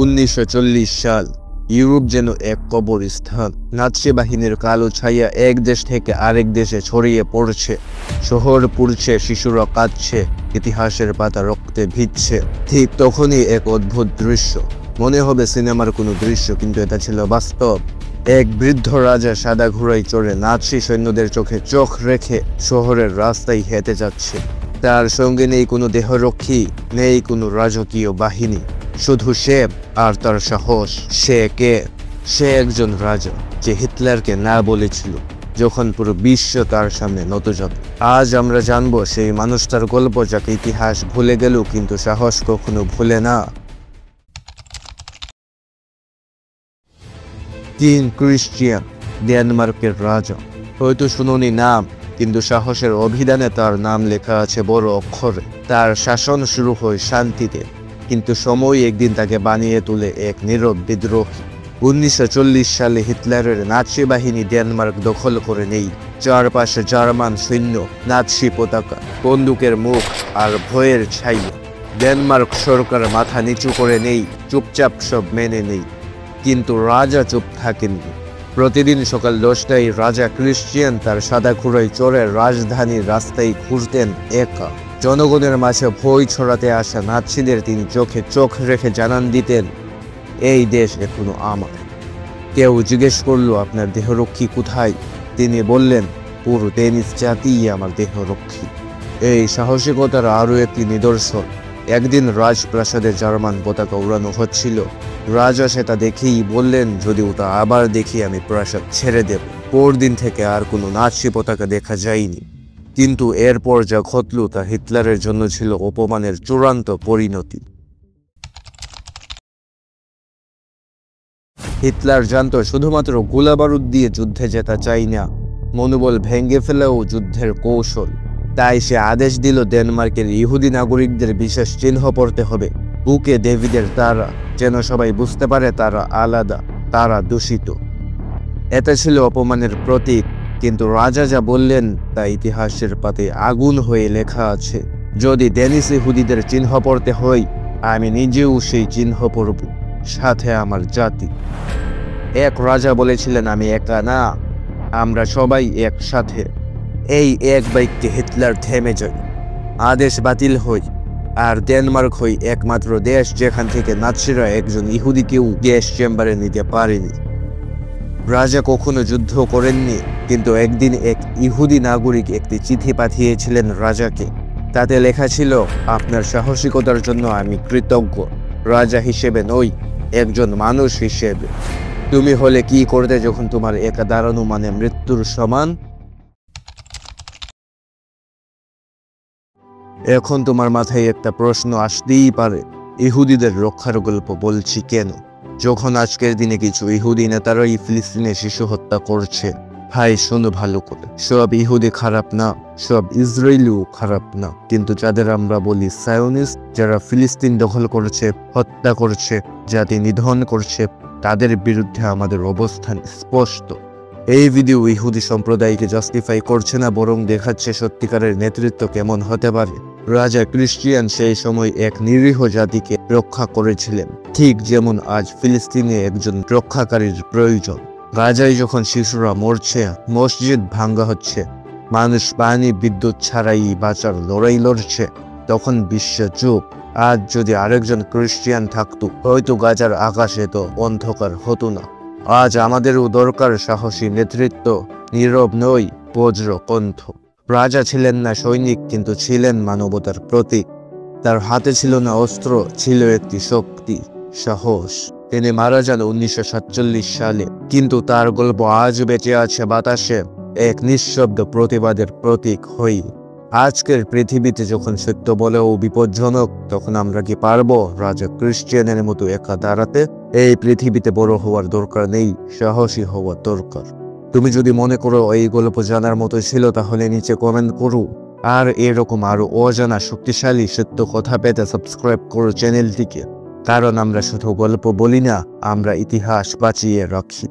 1940 সাল ইউরোপ যেন এক কবরস্থান। নাৎসি বাহিনীর কালো ছায়া এক দেশ থেকে আরেক দেশে ছড়িয়ে পড়ছে। শহর পুড়ছে, শিশুরা কাঁদছে, ইতিহাসের পাতা রক্তে ভিজছে। ঠিক তখনই এক অদ্ভুত দৃশ্য, মনে হবে সিনেমার কোনো দৃশ্য, কিন্তু এটা ছিল বাস্তব। এক বৃদ্ধ রাজা সাদা ঘোড়ায় চড়ে নাৎসি সৈন্যদের চোখে চোখ রেখে শহরের রাস্তায় হেঁটে যাচ্ছে। তার সঙ্গে নেই কোনো দেহরক্ষী, নেই কোনো রাজকীয় বাহিনী, শুধু সে আর তার সাহস। সে কে? সে একজন রাজা, যে হিটলারকে না বলেছিল যখন পুরো বিশ্ব তার সামনে নতজানু। আজ আমরা জানবো সেই মানুষটার গল্প, যাকে ইতিহাস ভুলে গেল কিন্তু সাহস কখনো ভুলে না। কিং ক্রিশ্চিয়ান, ডেনমার্কের রাজা। হয়তো শুনুনি নাম, কিন্তু সাহসের অভিধানে তার নাম লেখা আছে বড় অক্ষরে। তার শাসন শুরু হয় শান্তিতে, কিন্তু সময় একদিন তাকে বানিয়ে তোলে এক নীরব বিদ্রোহী। 1940 সালে হিটলারের নাৎসি বাহিনী ডেনমার্ক দখল করে নেই। চারপাশে জার্মান সৈন্য, নাৎসি পতাকা, বন্দুকের মুখ আর ভয়ের ছায়া। ডেনমার্ক সরকার মাথা নিচু করে নেই, চুপচাপ সব মেনে নেই। কিন্তু রাজা চুপ থাকেননি। প্রতিদিন সকাল 10টায় রাজা ক্রিশ্চিয়ান তার সাদা ঘোড়ায় চড়ে রাজধানীর রাস্তায় ঘুরতেন একা। জনগণের মাঝে ভয় ছড়াতে আসা নাৎসিদের তিনি চোখে চোখ রেখে জানান দিতেন, এই দেশ এখনো আমার। কেউ জিজ্ঞেস করলো, আপনার দেহরক্ষী কোথায়? তিনি বললেন, পুরো ডেনিস জাতিই আমার দেহরক্ষী। এই সাহসিকতার আরও একটি নিদর্শন, একদিন রাজপ্রাসাদে জার্মান পতাকা উড়ানো হচ্ছিল। রাজা সেটা দেখেই বললেন, যদি ওটা আবার দেখি আমি প্রাসাদ ছেড়ে দেব। পরদিন থেকে আর কোনো নাৎসি পতাকা দেখা যায়নি। কিন্তু এরপর যা ঘটল তা হিটলারের জন্য ছিল অপমানের চূড়ান্ত পরিণতি। হিটলার জানত শুধুমাত্র গোলাবারুদ দিয়ে যুদ্ধে জেতা চাই না, মনোবল ভেঙে ফেলেও যুদ্ধের কৌশল। তাই সে আদেশ দিল, ডেনমার্কের ইহুদি নাগরিকদের বিশেষ চিহ্ন পড়তে হবে, বুকে ডেভিডের তারা, যেন সবাই বুঝতে পারে তারা আলাদা, তারা দূষিত। এটা ছিল অপমানের প্রতীক, কিন্তু রাজা যা বললেন তা ইতিহাসের পাতায় আগুন হয়ে লেখা আছে। যদি ডেনিস ইহুদিদের চিহ্ন পড়তে হয়, আমি নিজেও সেই চিহ্ন পড়ব, সাথে আমার জাতি। এক রাজা বলেছিলেন, আমি একা না, আমরা সবাই একসাথে। এই এক বাক্যে হিটলার থেমে যায়, আদেশ বাতিল হয়, আর ডেনমার্ক হয় একমাত্র দেশ যেখান থেকে নাৎসিরা একজন ইহুদিকেও গ্যাস চেম্বারে নিতে পারেনি। রাজা কখনো যুদ্ধ করেননি, কিন্তু একদিন এক ইহুদি নাগরিক একটি চিঠি পাঠিয়েছিলেন রাজাকে। তাতে লেখা ছিল, আপনার সাহসিকতার জন্য আমি কৃতজ্ঞ, রাজা হিসেবে নই, একজন মানুষ হিসেবে। তুমি হলে কি করতে যখন তোমার একা দাঁড়ানো মানে মৃত্যুর সমান? এখন তোমার মাথায় একটা প্রশ্ন আসতেই পারে, ইহুদিদের রক্ষার গল্প বলছি কেন, যখন আজকের দিনে কিছু ইহুদি নেতারাই ফিলিস্তিনে শিশু হত্যা করছে? ভাই শোনো ভালো করে, সব ইহুদি খারাপ না, সব ইসরায়েলিও খারাপ না, কিন্তু যাদের আমরা বলি সায়োনিস্ট, যারা ফিলিস্তিন দখল করছে, হত্যা করছে, জাতি নিধন করছে, তাদের বিরুদ্ধে আমাদের অবস্থান স্পষ্ট। এই ভিডিও ইহুদি সম্প্রদায়কে জাস্টিফাই করছে না, বরং দেখাচ্ছে সত্যিকারের নেতৃত্ব কেমন হতে পারে। রাজা ক্রিশ্চিয়ান সেই সময় এক নিরীহ জাতিকে রক্ষা করেছিলেন, ঠিক যেমন আজ ফিলিস্তিনে একজন রক্ষাকারীর প্রয়োজন। গাজায় যখন শিশুরা মরছে, মসজিদ ভাঙ্গা হচ্ছে, মানুষ পানি বিদ্যুৎ ছাড়াই বাঁচার লড়াই লড়ছে, তখন বিশ্ব চুপ। আজ যদি আরেকজন ক্রিশ্চিয়ান থাকতো, হয়তো গাজার আকাশে তো অন্ধকার হতো না। আজ আমাদেরও দরকার সাহসী নেতৃত্ব, নীরব নয়, বজ্র কণ্ঠ। রাজা ছিলেন না সৈনিক, কিন্তু ছিলেন মানবতার প্রতীক। তার হাতে ছিল না অস্ত্র, ছিল একটি শক্তি, সাহস। তিনি মারা যান 1947 সালে, কিন্তু তার গল্প আজ বেঁচে আছে বাতাসে, এক নিঃশব্দ প্রতিবাদের প্রতীক হই। আজকের পৃথিবীতে যখন সত্য বলেও বিপজ্জনক, তখন আমরা কি পারবো রাজা ক্রিশ্চিয়ানের মতো একা দাঁড়াতে? এই পৃথিবীতে বড় হওয়ার দরকার নেই, সাহসী হওয়ার দরকার। তুমি যদি মনে করো এই গল্প জানার মতো ছিল, তাহলে নিচে কমেন্ট করো। আর এরকম আরো অজানা শক্তিশালী সত্য কথা পেতে সাবস্ক্রাইব করো চ্যানেলটিকে, কারণ আমরা শুধু গল্প বলি না, আমরা ইতিহাস বাঁচিয়ে রাখি।